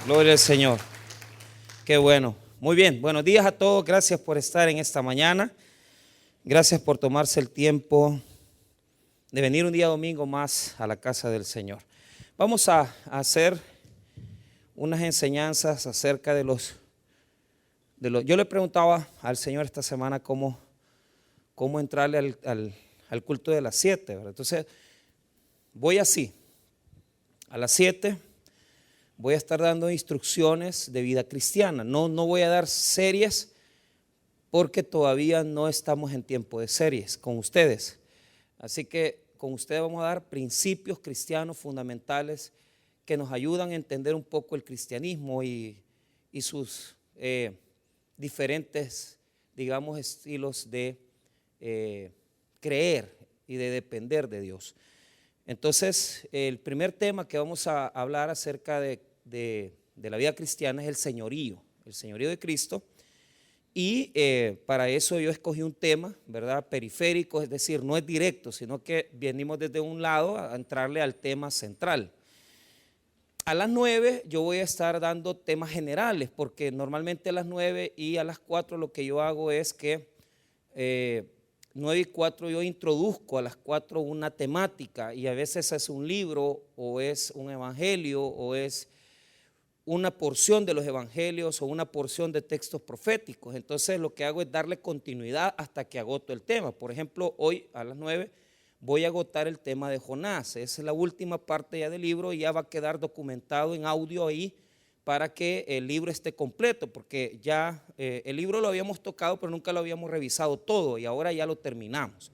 Gloria al Señor. Qué bueno. Muy bien. Buenos días a todos. Gracias por estar en esta mañana. Gracias por tomarse el tiempo de venir un día domingo más a la casa del Señor. Vamos a hacer unas enseñanzas acerca de los. Yo le preguntaba al Señor esta semana cómo entrarle al culto de las 7, ¿verdad? Entonces, voy así. A las 7 voy a estar dando instrucciones de vida cristiana. No voy a dar series porque todavía no estamos en tiempo de series con ustedes. Así que con ustedes vamos a dar principios cristianos fundamentales que nos ayudan a entender un poco el cristianismo y sus diferentes, digamos, estilos de creer y de depender de Dios. Entonces, el primer tema que vamos a hablar acerca de la vida cristiana es el señorío de Cristo. Y para eso yo escogí un tema, ¿verdad? Periférico, es decir, no es directo, sino que venimos desde un lado a entrarle al tema central. A las 9 yo voy a estar dando temas generales, porque normalmente a las 9 y a las 4 lo que yo hago es que 9 y 4 yo introduzco a las 4 una temática, y a veces es un libro o es un evangelio o es una porción de los evangelios o una porción de textos proféticos. Entonces lo que hago es darle continuidad hasta que agoto el tema. Por ejemplo, hoy a las 9 voy a agotar el tema de Jonás. Esa es la última parte ya del libro y ya va a quedar documentado en audio ahí para que el libro esté completo, porque ya el libro lo habíamos tocado pero nunca lo habíamos revisado todo y ahora ya lo terminamos.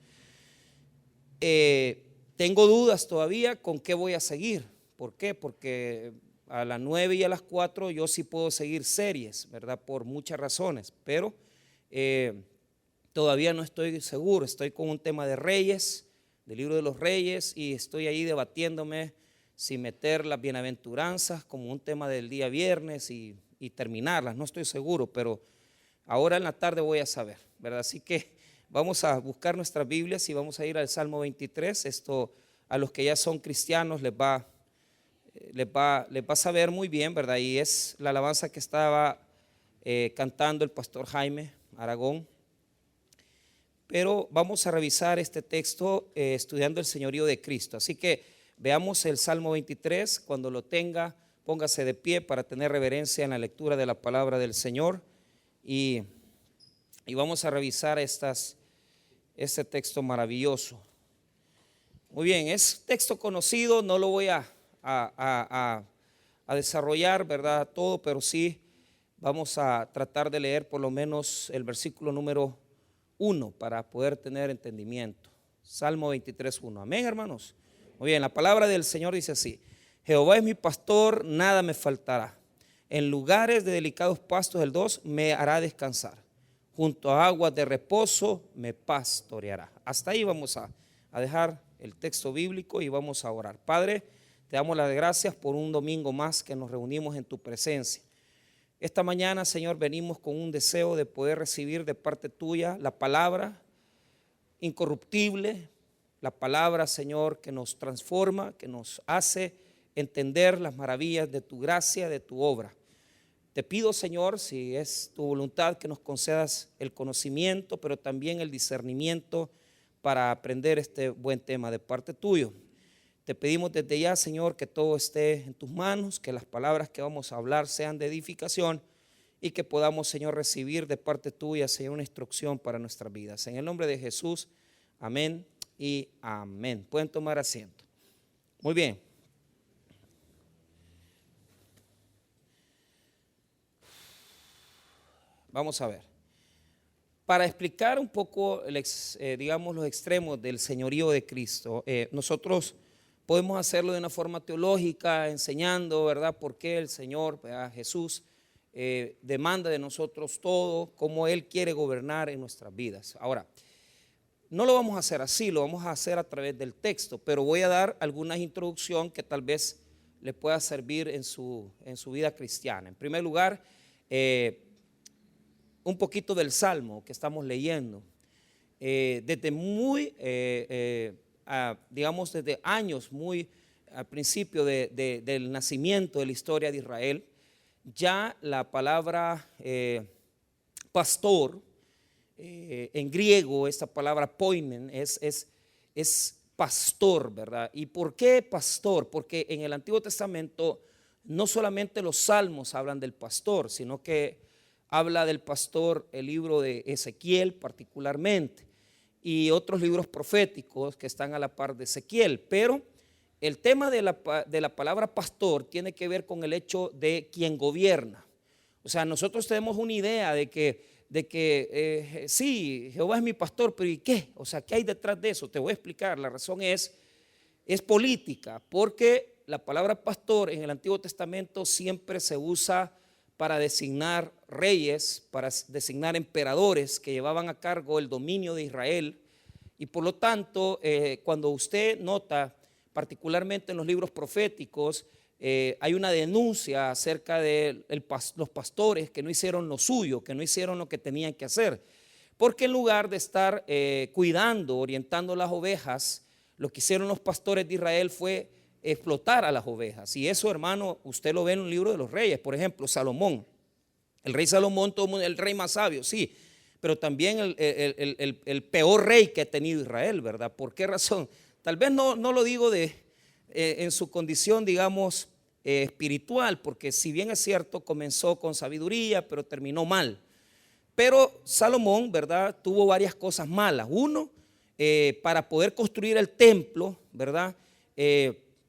Tengo dudas todavía con qué voy a seguir. ¿Por qué? Porque a las 9 y a las 4 yo sí puedo seguir series, ¿verdad? Por muchas razones, pero todavía no estoy seguro. Estoy con un tema de Reyes, del libro de los Reyes, y estoy ahí debatiéndome si meter las bienaventuranzas como un tema del día viernes y terminarlas. No estoy seguro, pero ahora en la tarde voy a saber, ¿verdad? Así que vamos a buscar nuestras Biblias y vamos a ir al Salmo 23. Esto a los que ya son cristianos les va a saber muy bien, ¿verdad? Y es la alabanza que estaba cantando el pastor Jaime Aragón. Pero vamos a revisar este texto estudiando el señorío de Cristo. Así que veamos el Salmo 23. Cuando lo tenga, póngase de pie para tener reverencia en la lectura de la palabra del Señor. Y vamos a revisar este texto maravilloso. Muy bien, es texto conocido, no lo voy a desarrollar, ¿verdad? Todo, pero sí vamos a tratar de leer por lo menos el versículo número 1 para poder tener entendimiento. Salmo 23, 1. Amén, hermanos. Muy bien, la palabra del Señor dice así: Jehová es mi pastor, nada me faltará. En lugares de delicados pastos, el 2, me hará descansar. Junto a aguas de reposo me pastoreará. Hasta ahí vamos a dejar el texto bíblico y vamos a orar. Padre, te damos las gracias por un domingo más que nos reunimos en tu presencia. Esta mañana, Señor, venimos con un deseo de poder recibir de parte tuya la palabra incorruptible, la palabra, Señor, que nos transforma, que nos hace entender las maravillas de tu gracia, de tu obra. Te pido, Señor, si es tu voluntad, que nos concedas el conocimiento, pero también el discernimiento para aprender este buen tema de parte tuyo. Te pedimos desde ya, Señor, que todo esté en tus manos, que las palabras que vamos a hablar sean de edificación y que podamos, Señor, recibir de parte tuya, Señor, una instrucción para nuestras vidas. En el nombre de Jesús, amén y amén. Pueden tomar asiento. Muy bien. Vamos a ver. Para explicar un poco, digamos, los extremos del señorío de Cristo, nosotros podemos hacerlo de una forma teológica, enseñando, ¿verdad?, por qué el Señor, ¿verdad?, Jesús, demanda de nosotros todo, cómo Él quiere gobernar en nuestras vidas. Ahora, no lo vamos a hacer así, lo vamos a hacer a través del texto, pero voy a dar alguna introducción que tal vez le pueda servir en su vida cristiana. En primer lugar, un poquito del Salmo que estamos leyendo. Desde muy, digamos, desde años, muy al principio del nacimiento de la historia de Israel, ya la palabra pastor, en griego esta palabra poimen es pastor, ¿verdad? ¿Y por qué pastor? Porque en el Antiguo Testamento no solamente los salmos hablan del pastor, sino que habla del pastor el libro de Ezequiel particularmente y otros libros proféticos que están a la par de Ezequiel. Pero el tema de la palabra pastor tiene que ver con el hecho de quien gobierna. O sea, nosotros tenemos una idea de que sí, Jehová es mi pastor, pero ¿y qué? O sea, ¿qué hay detrás de eso? Te voy a explicar. La razón es política, porque la palabra pastor en el Antiguo Testamento siempre se usa para designar reyes, para designar emperadores que llevaban a cargo el dominio de Israel. Y por lo tanto, cuando usted nota, particularmente en los libros proféticos, hay una denuncia acerca de los pastores que no hicieron lo suyo, que no hicieron lo que tenían que hacer. Porque en lugar de estar cuidando, orientando las ovejas, lo que hicieron los pastores de Israel fue explotar a las ovejas. Y eso, hermano, usted lo ve en un libro de los reyes. Por ejemplo, Salomón. El rey Salomón, todo el mundo, el rey más sabio, sí, pero también el peor rey que ha tenido Israel, ¿verdad? ¿Por qué razón? Tal vez no lo digo en su condición, digamos, espiritual, porque si bien es cierto, comenzó con sabiduría, pero terminó mal. Pero Salomón, ¿verdad?, tuvo varias cosas malas. Uno, para poder construir el templo, ¿verdad?,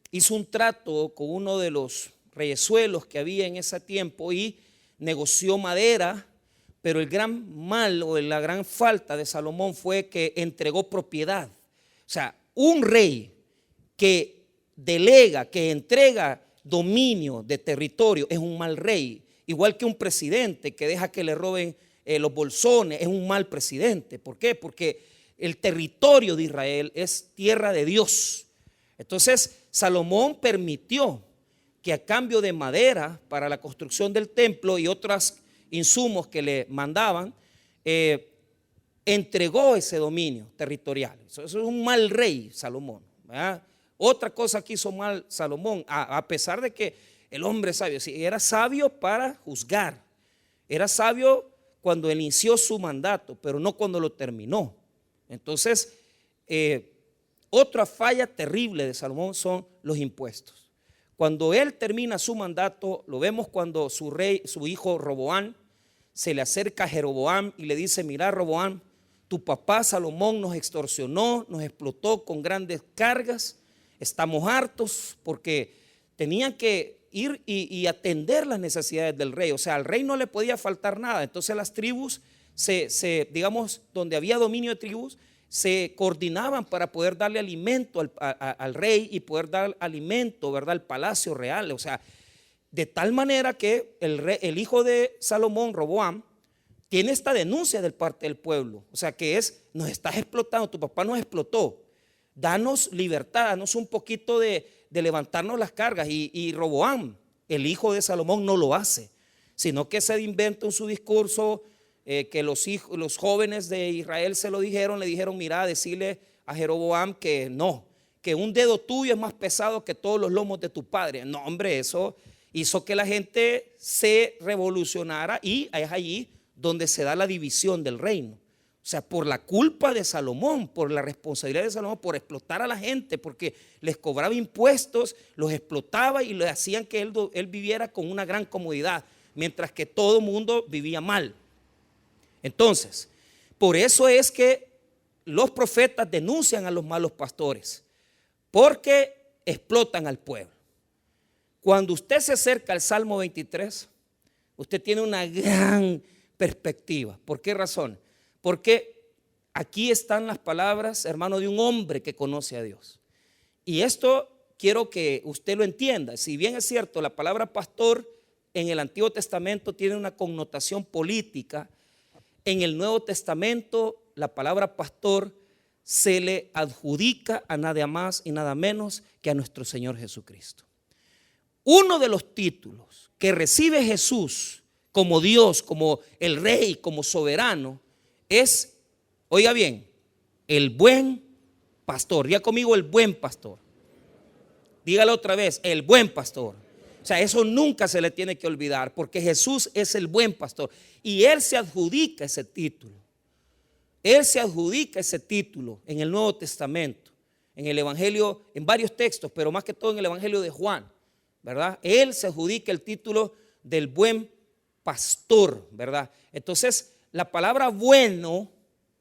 hizo un trato con uno de los reyesuelos que había en ese tiempo y negoció madera. Pero el gran mal o la gran falta de Salomón fue que entregó propiedad. O sea, un rey que delega, que entrega dominio de territorio es un mal rey. Igual que un presidente que deja que le roben los bolsones es un mal presidente. ¿Por qué? Porque el territorio de Israel es tierra de Dios. Entonces Salomón permitió que a cambio de madera para la construcción del templo y otros insumos que le mandaban, entregó ese dominio territorial. Eso es un mal rey Salomón, ¿verdad? Otra cosa que hizo mal Salomón, a pesar de que el hombre sabio, sí, era sabio para juzgar, era sabio cuando inició su mandato, pero no cuando lo terminó. Entonces, otra falla terrible de Salomón son los impuestos. Cuando él termina su mandato, lo vemos cuando su hijo Roboam se le acerca a Jeroboam y le dice: mira, Roboam, tu papá Salomón nos extorsionó, nos explotó con grandes cargas, estamos hartos, porque tenían que ir y atender las necesidades del rey. O sea, al rey no le podía faltar nada. Entonces las tribus, digamos, donde había dominio de tribus, se coordinaban para poder darle alimento al rey y poder dar alimento, ¿verdad?, al palacio real. O sea, de tal manera que el hijo de Salomón, Roboam, tiene esta denuncia del parte del pueblo. O sea, que nos estás explotando, tu papá nos explotó, danos libertad, danos un poquito de levantarnos las cargas. Y Roboam, el hijo de Salomón, no lo hace, sino que se inventa en su discurso que los jóvenes de Israel le dijeron: mira, decirle a Jeroboam que no, que un dedo tuyo es más pesado que todos los lomos de tu padre. No, hombre, eso hizo que la gente se revolucionara y es allí donde se da la división del reino. O sea, por la culpa de Salomón, por la responsabilidad de Salomón, por explotar a la gente, porque les cobraba impuestos, los explotaba y le hacían que él viviera con una gran comodidad, mientras que todo el mundo vivía mal. Entonces, por eso es que los profetas denuncian a los malos pastores, porque explotan al pueblo. Cuando usted se acerca al Salmo 23, usted tiene una gran perspectiva. ¿Por qué razón? Porque aquí están las palabras, hermano, de un hombre que conoce a Dios. Y esto quiero que usted lo entienda. Si bien es cierto, la palabra pastor en el Antiguo Testamento tiene una connotación política, en el Nuevo Testamento la palabra pastor se le adjudica a nada más y nada menos que a nuestro Señor Jesucristo. Uno de los títulos que recibe Jesús como Dios, como el Rey, como soberano, es, oiga bien, el buen pastor. Diga conmigo: el buen pastor. Dígalo otra vez: el buen pastor. O sea, eso nunca se le tiene que olvidar, porque Jesús es el buen pastor y Él se adjudica ese título. Él se adjudica ese título en el Nuevo Testamento, en el Evangelio, en varios textos, pero más que todo en el Evangelio de Juan, ¿verdad? Él se adjudica el título del buen pastor, ¿verdad? Entonces, la palabra bueno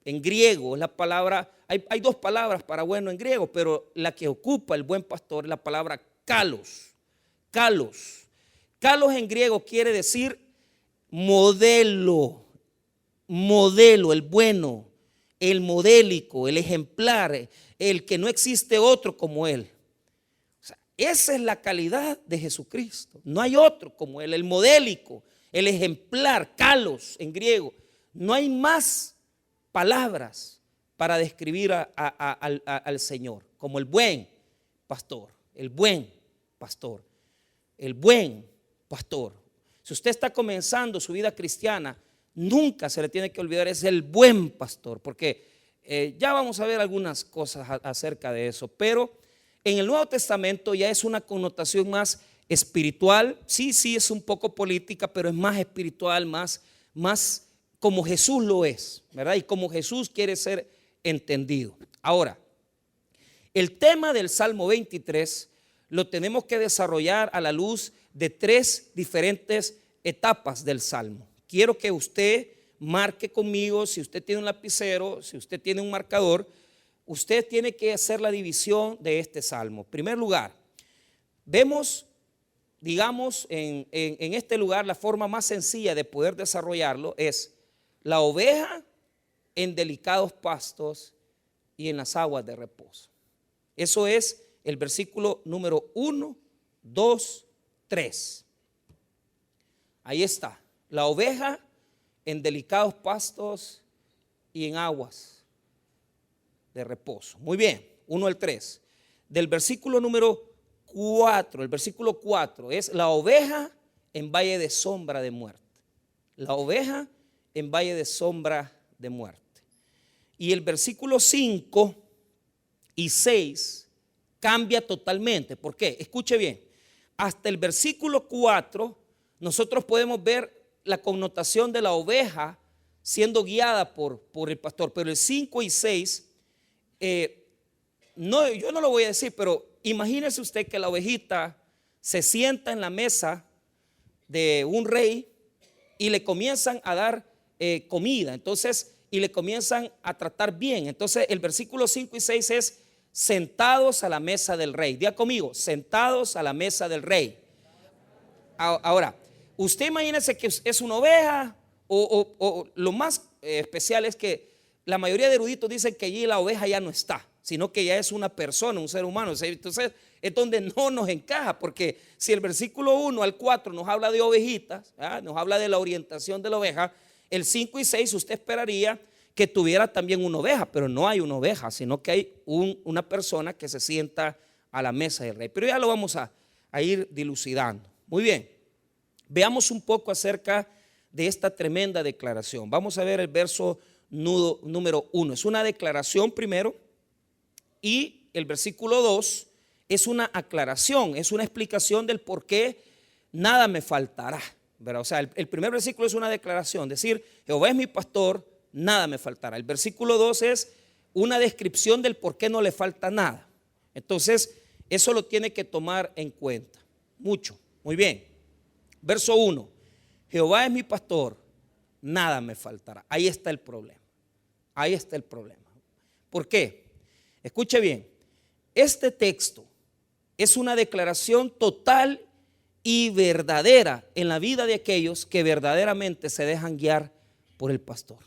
en griego es la palabra, hay dos palabras para bueno en griego, pero la que ocupa el buen pastor es la palabra kalos. Kalos. Kalos en griego quiere decir modelo, el bueno, el modélico, el ejemplar, el que no existe otro como Él. O sea, esa es la calidad de Jesucristo. No hay otro como Él, el modélico, el ejemplar, kalos en griego. No hay más palabras para describir al Señor como el buen pastor, el buen pastor, el buen pastor. Si usted está comenzando su vida cristiana, nunca se le tiene que olvidar, es el buen pastor, porque ya vamos a ver algunas cosas acerca de eso, pero en el Nuevo Testamento ya es una connotación más espiritual, sí es un poco política, pero es más espiritual, más como Jesús lo es, ¿verdad? Y como Jesús quiere ser entendido. Ahora, el tema del Salmo 23 lo tenemos que desarrollar a la luz de tres diferentes etapas del Salmo. Quiero que usted marque conmigo, si usted tiene un lapicero, si usted tiene un marcador, usted tiene que hacer la división de este Salmo. En primer lugar, vemos, digamos, en este lugar la forma más sencilla de poder desarrollarlo es la oveja en delicados pastos y en las aguas de reposo. Eso es el versículo número 1, 2, 3. Ahí está, la oveja en delicados pastos y en aguas de reposo. Muy bien, 1 al 3. Del versículo número 4, el versículo 4 es la oveja en valle de sombra de muerte. La oveja en valle de sombra de muerte. Y el versículo 5 y 6 cambia totalmente. ¿Por qué? Escuche bien. Hasta el versículo 4 nosotros podemos ver la connotación de la oveja siendo guiada por el pastor. Pero el 5 y 6, yo no lo voy a decir, pero imagínese usted que la ovejita se sienta en la mesa de un rey y le comienzan a dar comida. Entonces, y le comienzan a tratar bien. Entonces, el versículo 5 y 6 es sentados a la mesa del rey. Diga conmigo, sentados a la mesa del rey. Ahora, usted imagínese que es una oveja o lo más especial es que la mayoría de eruditos dicen que allí la oveja ya no está, sino que ya es una persona, un ser humano. Entonces es donde no nos encaja, porque si el versículo 1 al 4 nos habla de ovejitas, nos habla de la orientación de la oveja, el 5 y 6 usted esperaría que tuviera también una oveja, pero no hay una oveja, sino que hay una persona que se sienta a la mesa del rey. Pero ya lo vamos a ir dilucidando. Muy bien, veamos un poco acerca de esta tremenda declaración. Vamos a ver el verso número 1. Es una declaración primero y el versículo 2 es una aclaración, es una explicación del por qué nada me faltará, ¿verdad? O sea, el primer versículo es una declaración, decir, Jehová es mi pastor, nada me faltará. El versículo 2 es una descripción del por qué no le falta nada. Entonces, eso lo tiene que tomar en cuenta. Mucho. Muy bien. Verso 1. Jehová es mi pastor, nada me faltará. Ahí está el problema. Ahí está el problema. ¿Por qué? Escuche bien. Este texto es una declaración total y verdadera en la vida de aquellos que verdaderamente se dejan guiar por el pastor.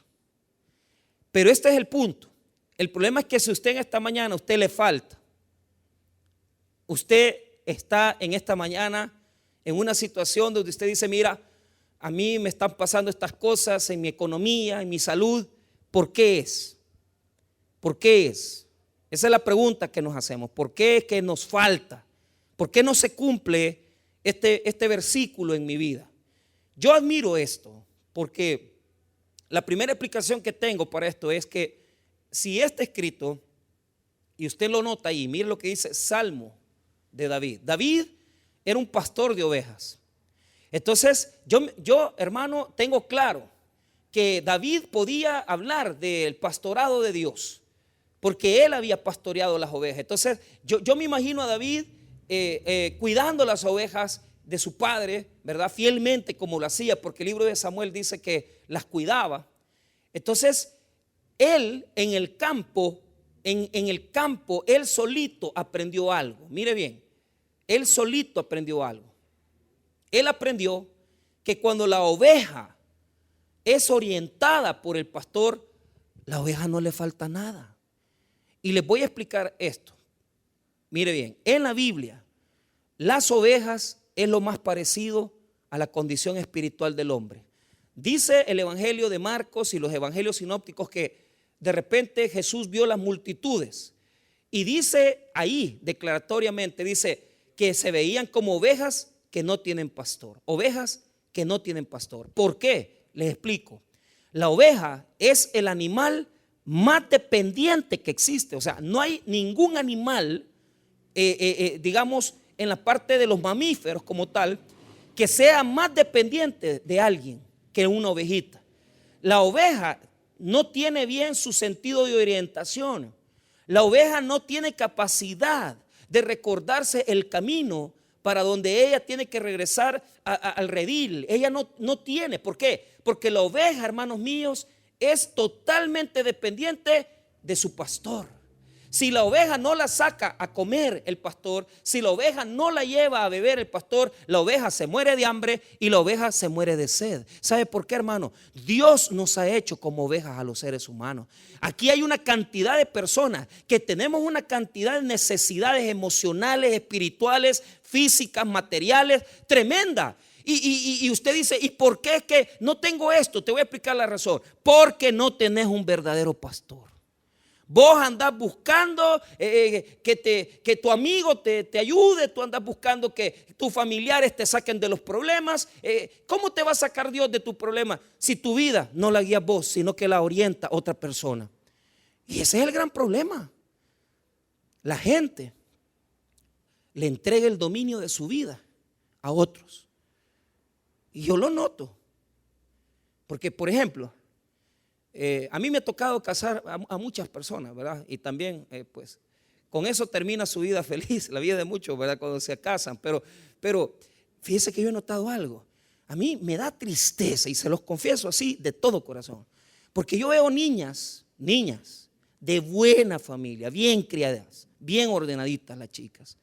Pero este es el punto. El problema es que si usted en esta mañana, usted le falta, usted está en esta mañana en una situación donde usted dice, mira, a mí me están pasando estas cosas en mi economía, en mi salud, ¿por qué es? ¿Por qué es? Esa es la pregunta que nos hacemos. ¿Por qué es que nos falta? ¿Por qué no se cumple este versículo en mi vida? Yo admiro esto porque la primera explicación que tengo para esto es que si está escrito, y usted lo nota ahí, mire lo que dice Salmo de David. David era un pastor de ovejas. Entonces, yo, hermano, tengo claro que David podía hablar del pastorado de Dios, porque él había pastoreado las ovejas. Entonces, yo me imagino a David cuidando las ovejas de su padre, ¿verdad? Fielmente como lo hacía, porque el libro de Samuel dice que las cuidaba. Entonces, él en el campo, él solito aprendió algo. Mire bien, él solito aprendió algo. Él aprendió que cuando la oveja es orientada por el pastor, la oveja no le falta nada. Y les voy a explicar esto. Mire bien, en la Biblia, las ovejas es lo más parecido a la condición espiritual del hombre. Dice el Evangelio de Marcos y los evangelios sinópticos que de repente Jesús vio las multitudes y dice ahí declaratoriamente, dice que se veían como ovejas que no tienen pastor. Ovejas que no tienen pastor. ¿Por qué? Les explico. La oveja es el animal más dependiente que existe. O sea, no hay ningún animal, digamos, en la parte de los mamíferos como tal, que sea más dependiente de alguien que una ovejita. La oveja no tiene bien su sentido de orientación. La oveja no tiene capacidad de recordarse el camino para donde ella tiene que regresar al redil. Ella no tiene. ¿Por qué? Porque la oveja, hermanos míos, es totalmente dependiente de su pastor. Si la oveja no la saca a comer el pastor, si la oveja no la lleva a beber el pastor, la oveja se muere de hambre y la oveja se muere de sed. ¿Sabe por qué, hermano? Dios nos ha hecho como ovejas a los seres humanos. Aquí hay una cantidad de personas que tenemos una cantidad de necesidades emocionales, espirituales, físicas, materiales, tremenda. Y usted dice, ¿y por qué es que no tengo esto? Te voy a explicar la razón. Porque no tenés un verdadero pastor. Vos andás buscando que tu amigo te ayude, tú andás buscando que tus familiares te saquen de los problemas. ¿Cómo te va a sacar Dios de tu problema si tu vida no la guías vos, sino que la orienta otra persona? Y ese es el gran problema. La gente le entrega el dominio de su vida a otros. Y yo lo noto. Porque, por ejemplo, a mí me ha tocado casar a muchas personas, ¿verdad? Y también, pues, con eso termina su vida feliz, la vida de muchos, ¿verdad? Cuando se casan. Pero fíjese que yo he notado algo. A mí me da tristeza, y se los confieso así de todo corazón. Porque yo veo niñas de buena familia, bien criadas, bien ordenaditas las chicas.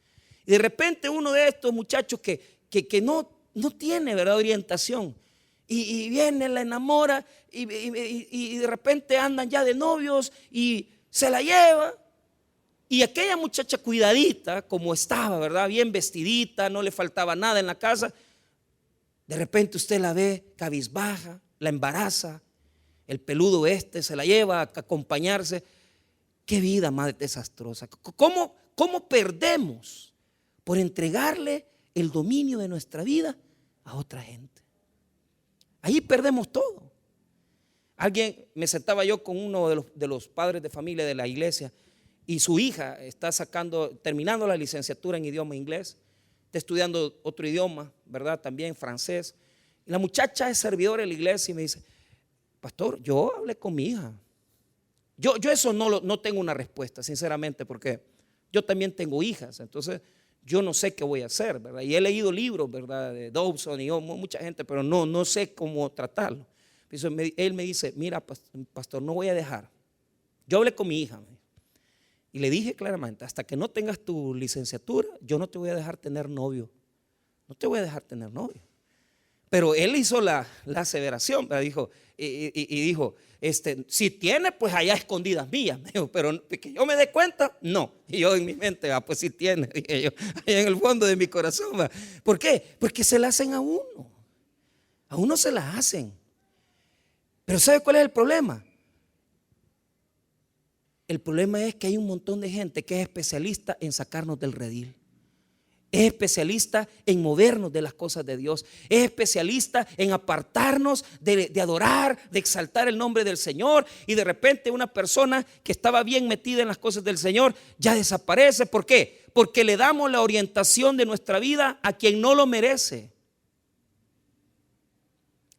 Y de repente uno de estos muchachos que no tiene, ¿verdad?, orientación. Y viene, la enamora y de repente andan ya de novios y se la lleva. Y aquella muchacha cuidadita como estaba, ¿verdad?, bien vestidita, no le faltaba nada en la casa. De repente usted la ve cabizbaja, la embaraza, el peludo se la lleva a acompañarse. Qué vida más desastrosa. ¿Cómo perdemos por entregarle el dominio de nuestra vida a otra gente? Ahí perdemos todo. Me sentaba yo con uno de los padres de familia de la iglesia y su hija está terminando la licenciatura en idioma inglés, está estudiando otro idioma, ¿verdad? También francés. Y la muchacha es servidora de la iglesia y me dice, pastor, yo hablé con mi hija. Yo eso no tengo una respuesta, sinceramente, porque yo también tengo hijas, entonces yo no sé qué voy a hacer, ¿verdad? Y he leído libros, ¿verdad?, de Dobson y mucha gente, pero no sé cómo tratarlo. Entonces él me dice, mira, pastor, no voy a dejar. Yo hablé con mi hija y le dije claramente, hasta que no tengas tu licenciatura, yo no te voy a dejar tener novio. No te voy a dejar tener novio. Pero él hizo la aseveración, ¿verdad? Dijo, y dijo, si tiene, pues allá escondidas mías, pero que yo me dé cuenta, no. Y yo en mi mente, pues sí tiene, dije yo, allá en el fondo de mi corazón, ¿verdad? ¿Por qué? Porque se la hacen a uno se la hacen. Pero ¿sabe cuál es el problema? El problema es que hay un montón de gente que es especialista en sacarnos del redil. Es especialista en movernos de las cosas de Dios. Es especialista en apartarnos de adorar, de exaltar el nombre del Señor. Y de repente una persona que estaba bien metida en las cosas del Señor ya desaparece. ¿Por qué? Porque le damos la orientación de nuestra vida a quien no lo merece.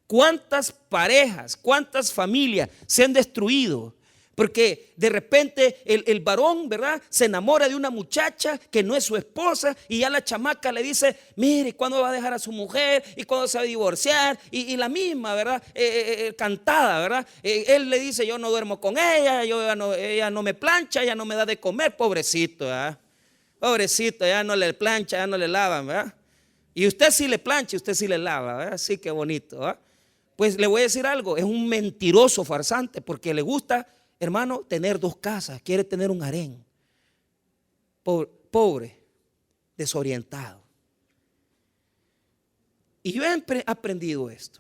¿Cuántas parejas, cuántas familias se han destruido? Porque de repente el varón, ¿verdad?, se enamora de una muchacha que no es su esposa y ya la chamaca le dice, mire, ¿cuándo va a dejar a su mujer? ¿Y cuándo se va a divorciar? Y la misma, ¿verdad?, cantada, ¿verdad? Él le dice, yo no duermo con ella, ella no me plancha, ella no me da de comer, pobrecito, ¿verdad? Pobrecito, ya no le plancha, ya no le lavan, ¿verdad? Y usted sí le plancha, usted sí le lava, ¿verdad? Sí, qué bonito, ¿verdad? Pues le voy a decir algo, es un mentiroso farsante porque le gusta, hermano, tener 2 casas, quiere tener un harén. Pobre, desorientado. Y yo he aprendido esto.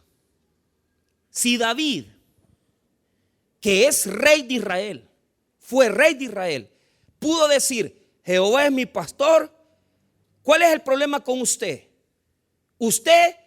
Si David, que es rey de Israel, fue rey de Israel, pudo decir, Jehová es mi pastor, ¿cuál es el problema con usted? Usted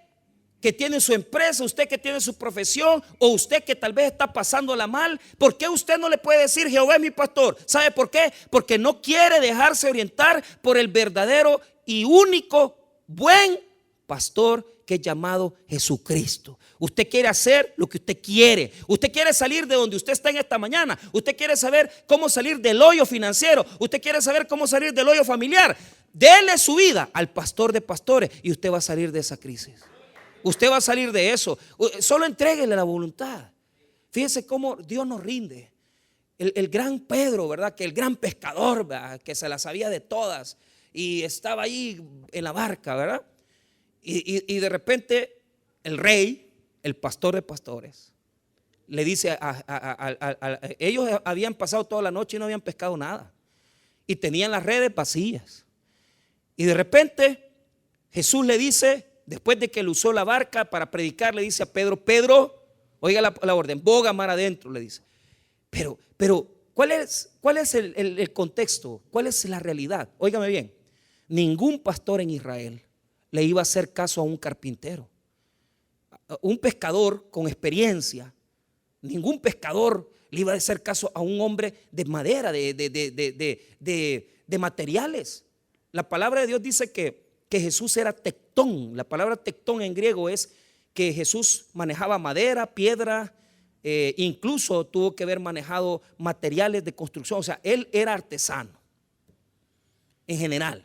que tiene su empresa, usted que tiene su profesión, o usted que tal vez está pasándola mal, ¿por qué usted no le puede decir Jehová es mi pastor? ¿Sabe por qué? Porque no quiere dejarse orientar por el verdadero y único buen pastor que es llamado Jesucristo. Usted quiere hacer lo que usted quiere. Usted quiere salir de donde usted está en esta mañana. Usted quiere saber cómo salir del hoyo financiero. Usted quiere saber cómo salir del hoyo familiar. Dele su vida al pastor de pastores y usted va a salir de esa crisis. Usted va a salir de eso. Solo entréguele la voluntad. Fíjese cómo Dios nos rinde. El gran Pedro, ¿verdad? Que el gran pescador, ¿verdad?, que se la sabía de todas y estaba ahí en la barca, ¿verdad? Y de repente el rey, el pastor de pastores, le dice ellos habían pasado toda la noche y no habían pescado nada y tenían las redes vacías. Y de repente Jesús le dice, después de que él usó la barca para predicar, le dice a Pedro, Pedro, oiga la orden, boga mar adentro, le dice. Pero ¿cuál es el contexto? ¿Cuál es la realidad? Óigame bien, ningún pastor en Israel le iba a hacer caso a un carpintero, un pescador con experiencia. Ningún pescador le iba a hacer caso a un hombre de madera, de materiales. La palabra de Dios dice que Jesús era tectón. La palabra tectón en griego es que Jesús manejaba madera, piedra, incluso tuvo que haber manejado materiales de construcción. O sea, él era artesano en general.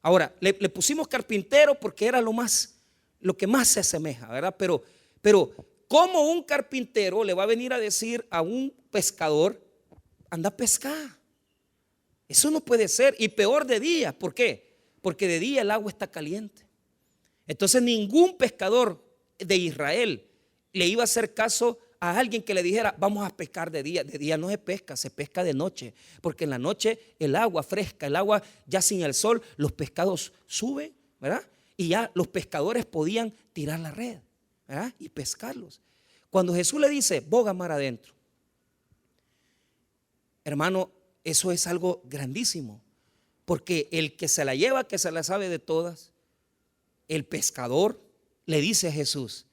Ahora, le pusimos carpintero porque era lo que más se asemeja, ¿verdad? Pero ¿cómo un carpintero le va a venir a decir a un pescador, anda a pescar? Eso no puede ser, y peor de día. ¿Por qué? Porque de día el agua está caliente. Entonces ningún pescador de Israel le iba a hacer caso a alguien que le dijera, vamos a pescar de día. De día no se pesca de noche, porque en la noche el agua fresca, el agua ya sin el sol, los pescados suben, ¿verdad? Y ya los pescadores podían tirar la red, ¿verdad?, y pescarlos. Cuando Jesús le dice, boga mar adentro, hermano, eso es algo grandísimo, porque el que se la lleva, que se la sabe de todas, el pescador, le dice a Jesús,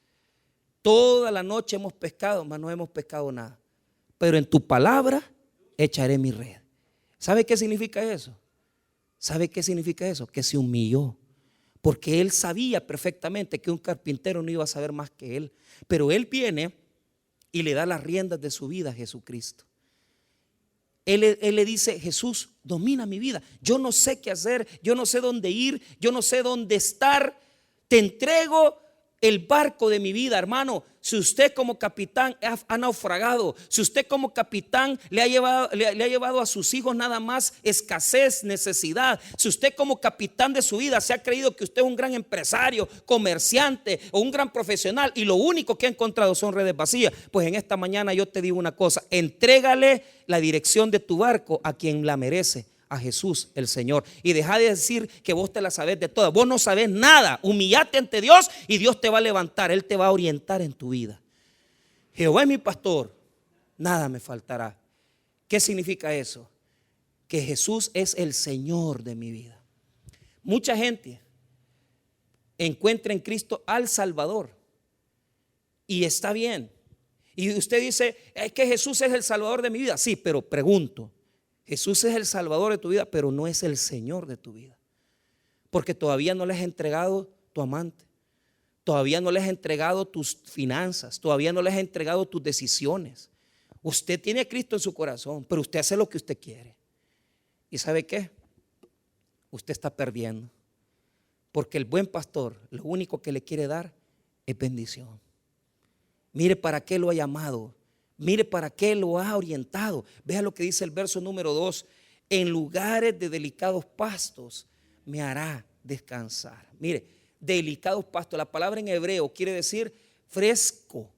toda la noche hemos pescado, mas no hemos pescado nada, pero en tu palabra echaré mi red. ¿Sabe qué significa eso? ¿Sabe qué significa eso? Que se humilló, porque él sabía perfectamente que un carpintero no iba a saber más que él, pero él viene y le da las riendas de su vida a Jesucristo. Él le dice, Jesús, domina mi vida. Yo no sé qué hacer, yo no sé dónde ir, yo no sé dónde estar. Te entrego el barco de mi vida, hermano. Si usted como capitán ha naufragado, si usted como capitán le ha llevado a sus hijos nada más escasez, necesidad, si usted como capitán de su vida se ha creído que usted es un gran empresario, comerciante o un gran profesional y lo único que ha encontrado son redes vacías, pues en esta mañana yo te digo una cosa, entrégale la dirección de tu barco a quien la merece, a Jesús el Señor, y deja de decir que vos te la sabés de todas. Vos no sabés nada. Humillate ante Dios y Dios te va a levantar, Él te va a orientar en tu vida. Jehová es mi pastor, nada me faltará. ¿Qué significa eso? Que Jesús es el Señor de mi vida. Mucha gente encuentra en Cristo al Salvador y está bien. Y usted dice, es que Jesús es el Salvador de mi vida. Sí, pero pregunto, Jesús es el Salvador de tu vida, pero no es el Señor de tu vida. Porque todavía no le has entregado tu amante. Todavía no le has entregado tus finanzas. Todavía no le has entregado tus decisiones. Usted tiene a Cristo en su corazón, pero usted hace lo que usted quiere. ¿Y sabe qué? Usted está perdiendo. Porque el buen pastor lo único que le quiere dar es bendición. Mire para qué lo ha llamado. Mire para qué lo ha orientado. Vea lo que dice el verso número 2. En lugares de delicados pastos me hará descansar. Mire, delicados pastos. La palabra en hebreo quiere decir fresco,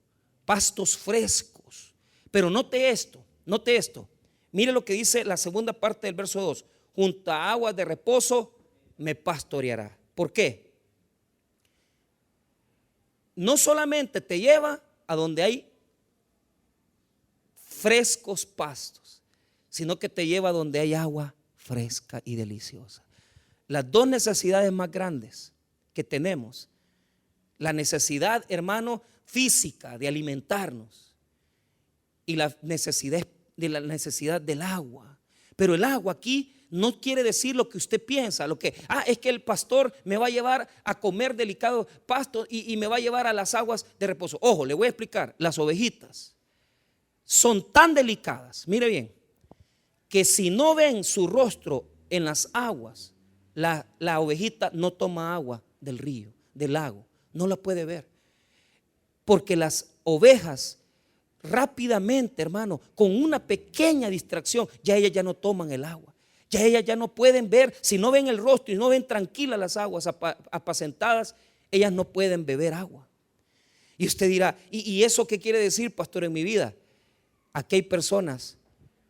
pastos frescos. Pero note esto, note esto. Mire lo que dice la segunda parte del verso 2. Junto a aguas de reposo me pastoreará. ¿Por qué? No solamente te lleva a donde hay frescos pastos, sino que te lleva a donde hay agua fresca y deliciosa. Las dos necesidades más grandes que tenemos, la necesidad, hermano, física de alimentarnos y la necesidad del agua. Pero el agua aquí no quiere decir lo que usted piensa, es que el pastor me va a llevar a comer delicado pasto y me va a llevar a las aguas de reposo. Ojo, le voy a explicar, las ovejitas son tan delicadas, mire bien, que si no ven su rostro en las aguas, la ovejita no toma agua del río, del lago, no la puede ver. Porque las ovejas rápidamente, hermano, con una pequeña distracción, ya ellas ya no toman el agua. Ya ellas ya no pueden ver, si no ven el rostro y no ven tranquilas las aguas apacentadas, ellas no pueden beber agua. Y usted dirá, ¿y eso qué quiere decir, pastor, en mi vida? Aquí hay personas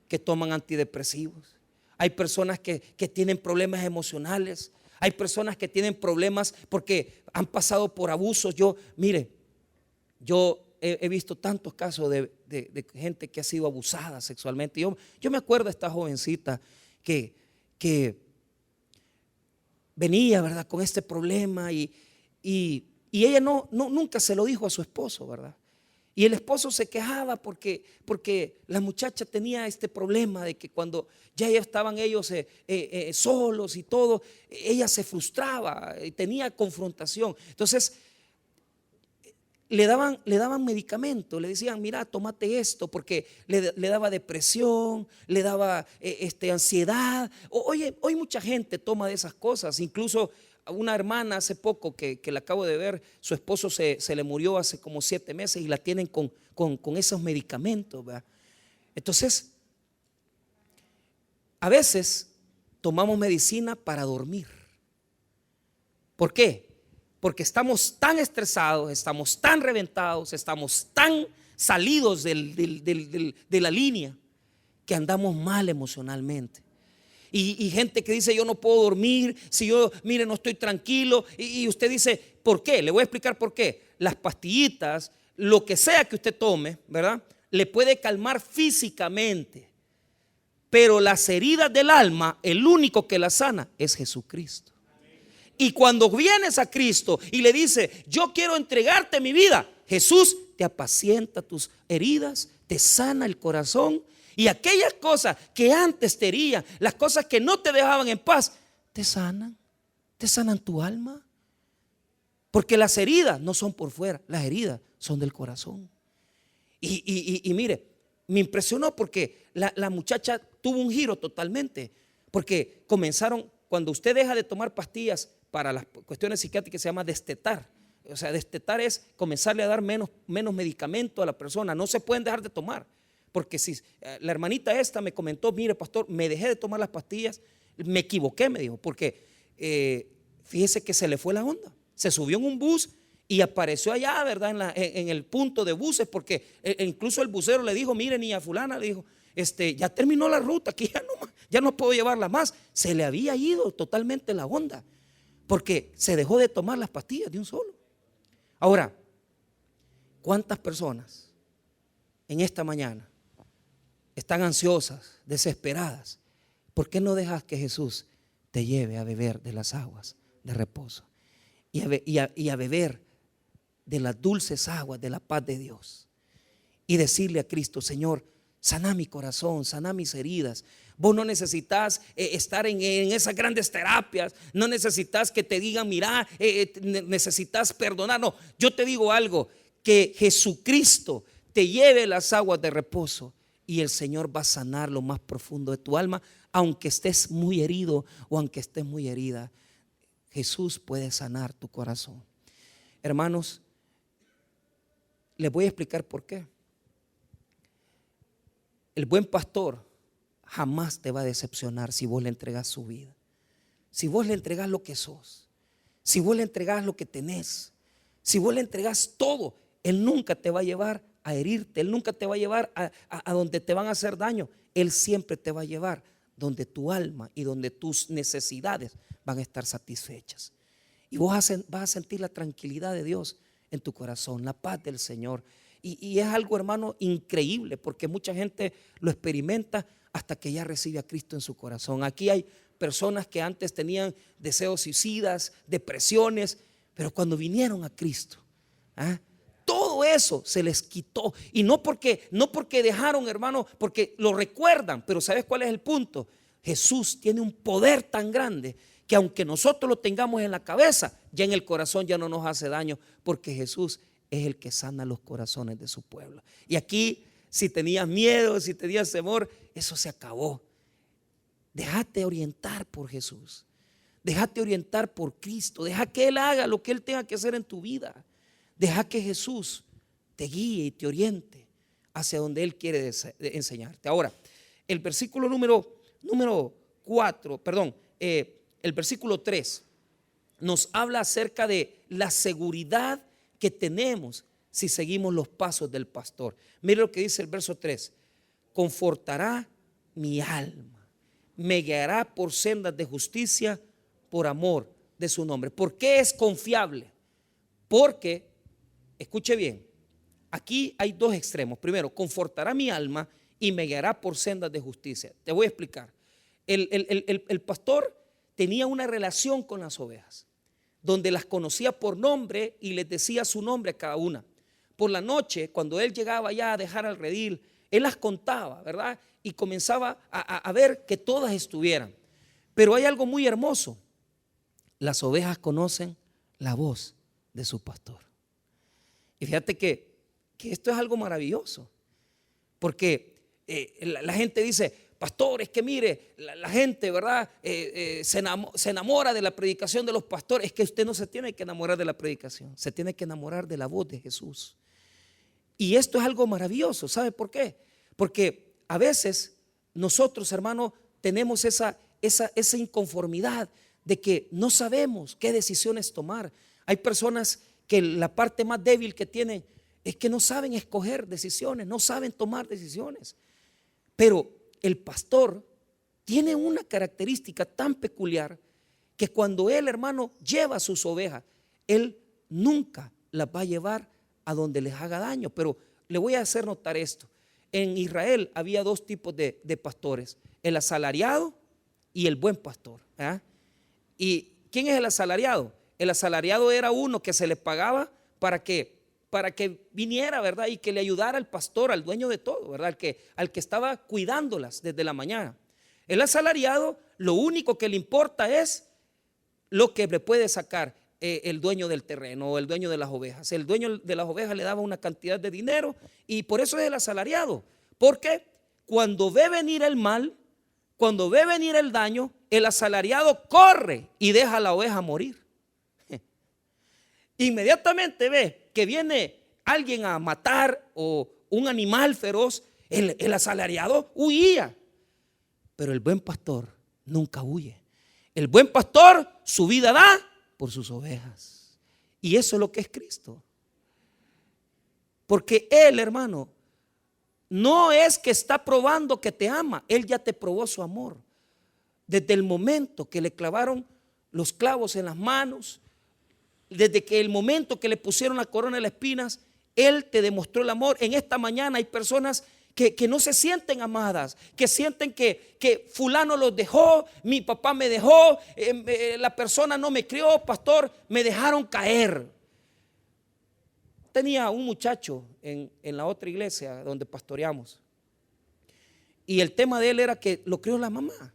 que toman antidepresivos, hay personas que tienen problemas emocionales, hay personas que tienen problemas porque han pasado por abusos. Yo he visto tantos casos de gente que ha sido abusada sexualmente. Yo me acuerdo de esta jovencita que venía, ¿verdad?, con este problema y ella nunca se lo dijo a su esposo, ¿verdad? Y el esposo se quejaba porque la muchacha tenía este problema de que cuando ya estaban ellos solos y todo, ella se frustraba y tenía confrontación. Entonces le daban medicamento, le decían, mira, tómate esto, porque le daba depresión, le daba ansiedad. Hoy mucha gente toma de esas cosas. Incluso una hermana hace poco que la acabo de ver, su esposo se le murió hace como 7 meses y la tienen con esos medicamentos, ¿verdad? Entonces, a veces tomamos medicina para dormir. ¿Por qué? Porque estamos tan estresados, estamos tan reventados, estamos tan salidos de la línea que andamos mal emocionalmente. Y gente que dice, yo no puedo dormir, si yo, mire, no estoy tranquilo. Y usted dice, ¿por qué? Le voy a explicar por qué. Las pastillitas, lo que sea que usted tome, ¿verdad?, le puede calmar físicamente. Pero las heridas del alma, el único que las sana es Jesucristo. Y cuando vienes a Cristo y le dice, yo quiero entregarte mi vida, Jesús te apacienta tus heridas, te sana el corazón. Y aquellas cosas que antes te herían, las cosas que no te dejaban en paz, te sanan tu alma. Porque las heridas no son por fuera, las heridas son del corazón. Y mire, me impresionó porque la muchacha tuvo un giro totalmente. Porque comenzaron, cuando usted deja de tomar pastillas para las cuestiones psiquiátricas, se llama destetar. O sea, destetar es comenzarle a dar menos medicamento a la persona. No se pueden dejar de tomar. Porque si la hermanita esta me comentó, mire, pastor, me dejé de tomar las pastillas, me equivoqué, me dijo, porque fíjese que se le fue la onda. Se subió en un bus y apareció allá, ¿verdad?, en el punto de buses, porque incluso el busero le dijo, mire, niña fulana, le dijo, ya terminó la ruta, aquí ya no puedo llevarla más. Se le había ido totalmente la onda, porque se dejó de tomar las pastillas de un solo. Ahora, ¿cuántas personas en esta mañana están ansiosas, desesperadas? ¿Por qué no dejas que Jesús te lleve a beber de las aguas de reposo y a beber de las dulces aguas de la paz de Dios? Y decirle a Cristo, Señor, sana mi corazón, sana mis heridas, Vos no necesitas estar en esas grandes terapias. No necesitas que te digan, mira, necesitas perdonar. No, yo te digo algo, que Jesucristo te lleve las aguas de reposo y el Señor va a sanar lo más profundo de tu alma, aunque estés muy herido o aunque estés muy herida. Jesús puede sanar tu corazón. Hermanos, les voy a explicar por qué. El buen pastor jamás te va a decepcionar si vos le entregás su vida, si vos le entregás lo que sos, si vos le entregás lo que tenés, si vos le entregás todo. Él nunca te va a llevar a herirte, Él nunca te va a llevar a donde te van a hacer daño. Él siempre te va a llevar donde tu alma y donde tus necesidades van a estar satisfechas. Y vos vas a sentir la tranquilidad de Dios en tu corazón, la paz del Señor. Y es algo, hermano, increíble, porque mucha gente lo experimenta hasta que ya recibe a Cristo en su corazón. Aquí hay personas que antes tenían deseos suicidas, depresiones, pero cuando vinieron a Cristo, todo eso se les quitó. Y no porque dejaron, hermano, porque lo recuerdan. Pero ¿sabes cuál es el punto? Jesús tiene un poder tan grande que aunque nosotros lo tengamos en la cabeza, ya en el corazón ya no nos hace daño, porque Jesús es el que sana los corazones de su pueblo. Y aquí, si tenías miedo, si tenías temor, eso se acabó. Déjate orientar por Jesús. Déjate orientar por Cristo. Deja que Él haga lo que Él tenga que hacer en tu vida. Deja que Jesús te guíe y te oriente hacia donde Él quiere enseñarte. Ahora, el versículo número 4, perdón, el versículo 3 nos habla acerca de la seguridad que tenemos si seguimos los pasos del pastor. Mire lo que dice el verso 3: confortará mi alma, me guiará por sendas de justicia por amor de su nombre. ¿Por qué es confiable? Porque, escuche bien, aquí hay dos extremos. Primero, confortará mi alma y me guiará por sendas de justicia. Te voy a explicar. El pastor tenía una relación con las ovejas, donde las conocía por nombre y les decía su nombre a cada una. Por la noche, cuando él llegaba ya a dejar al redil, él las contaba, ¿verdad? Y comenzaba a ver que todas estuvieran. Pero hay algo muy hermoso. Las ovejas conocen la voz de su pastor. Y fíjate que esto es algo maravilloso, porque la gente dice: pastor, es que mire, la gente, ¿verdad? Se enamora de la predicación de los pastores. Es que usted no se tiene que enamorar de la predicación, se tiene que enamorar de la voz de Jesús. Y esto es algo maravilloso. ¿Sabe por qué? Porque a veces nosotros, hermano, tenemos esa inconformidad de que no sabemos qué decisiones tomar. Hay personas que la parte más débil que tienen es que no saben escoger decisiones, no saben tomar decisiones. Pero el pastor tiene una característica tan peculiar que cuando él, hermano, lleva a sus ovejas, él nunca las va a llevar a donde les haga daño. Pero le voy a hacer notar esto: en Israel había dos tipos de pastores: el asalariado y el buen pastor. ¿Y quién es el asalariado? El asalariado era uno que se le pagaba para que viniera, ¿verdad? Y que le ayudara al pastor, al dueño de todo, ¿verdad? Al que estaba cuidándolas desde la mañana. El asalariado, lo único que le importa es lo que le puede sacar el dueño del terreno o el dueño de las ovejas. El dueño de las ovejas le daba una cantidad de dinero y por eso es el asalariado. Porque cuando ve venir el mal, cuando ve venir el daño, el asalariado corre y deja a la oveja morir. Inmediatamente ve que viene alguien a matar o un animal feroz, el asalariado huía. Pero el buen pastor nunca huye. El buen pastor su vida da por sus ovejas. Y eso es lo que es Cristo. Porque Él, hermano, no es que está probando que te ama. Él ya te probó su amor. Desde el momento que le clavaron los clavos en las manos, desde que el momento que le pusieron la corona de espinas, Él te demostró el amor. En esta mañana hay personas que no se sienten amadas, que sienten que fulano los dejó, mi papá me dejó, la persona no me crió, pastor, me dejaron caer. Tenía un muchacho en la otra iglesia donde pastoreamos y el tema de él era que lo crió la mamá.